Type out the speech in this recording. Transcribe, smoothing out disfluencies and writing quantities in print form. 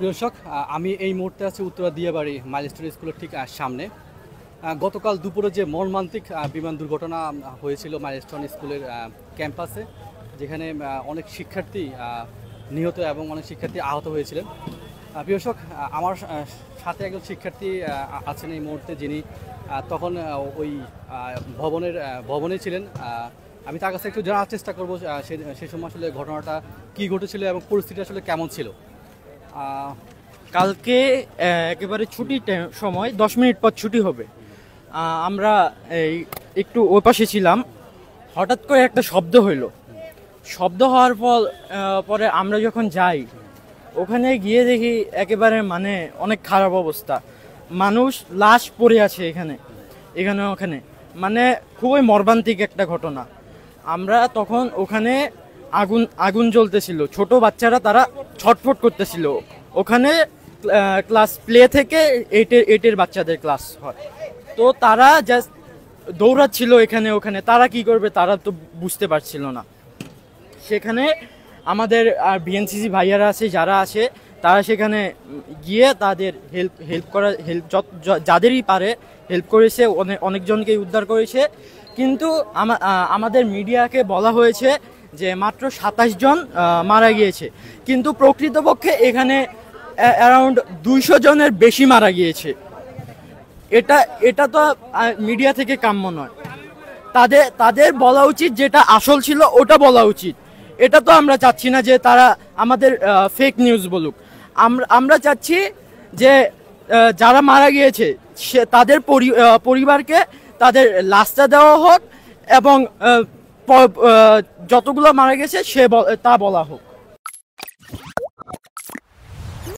প্রিয় দর্শক, আমি এই মুহূর্তে আছি উত্তরা দিয়াবাড়ি মাইলস্টোন স্কুলের ঠিক সামনে। গতকাল দুপুরে যে মর্মান্তিক বিমান দুর্ঘটনা হয়েছিল মাইলস্টোন স্কুলের ক্যাম্পাসে, যেখানে অনেক শিক্ষার্থী নিহত এবং অনেক শিক্ষার্থী আহত হয়েছিলেন। প্রিয় দর্শক, আমার সাথে একজন শিক্ষার্থী আছেন এই মুহূর্তে, যিনি তখন ওই ভবনে ছিলেন। আমি তার কাছে একটু জানার চেষ্টা করবো সে সময় আসলে ঘটনাটা কী ঘটেছিল এবং পরিস্থিতি আসলে কেমন ছিল। কালকে একেবারে ছুটির সময় 10 মিনিট পর ছুটি হবে। আমরা একটু ওই পাশে ছিলাম, হঠাৎ করে একটা শব্দ হইলো। শব্দ হওয়ার পরে আমরা যখন যাই, ওখানে গিয়ে দেখি একেবারে মানে অনেক খারাপ অবস্থা, মানুষ লাশ পড়ে আছে এখানে ওখানে, মানে খুবই মর্মান্তিক একটা ঘটনা। আমরা তখন ওখানে আগুন জ্বলতেছিল, ছোট বাচ্চারা তারা ছটফট করতেছিল। ওখানে ক্লাস প্লে থেকে এইটের বাচ্চাদের ক্লাস হয়, তো তারা জাস্ট দৌড়াচ্ছিল ওখানে তারা কি করবে তারা তো বুঝতে পারছিল না। সেখানে আমাদের বিএনসিসি ভাইয়ারা আছে, যারা আছে তারা সেখানে গিয়ে তাদের হেল্প যাদেরই পারে হেল্প করেছে, অনেকজনকেই উদ্ধার করেছে। কিন্তু আমাদের মিডিয়াকে বলা হয়েছে যে মাত্র 27 জন মারা গিয়েছে, কিন্তু প্রকৃতপক্ষে এখানে অ্যারাউন্ড 200 জনের বেশি মারা গিয়েছে। এটা তো মিডিয়া থেকে কাম্য নয়। তাদের বলা উচিত যেটা আসল ছিল ওটা বলা উচিত। এটা তো আমরা চাচ্ছি না যে তারা আমাদের ফেক নিউজ বলুক। আমরা চাচ্ছি যে যারা মারা গিয়েছে তাদের পরিবারকে তাদের লাশটা দেওয়া হোক, এবং যতগুলো মারা গেছে তা বলা হোক।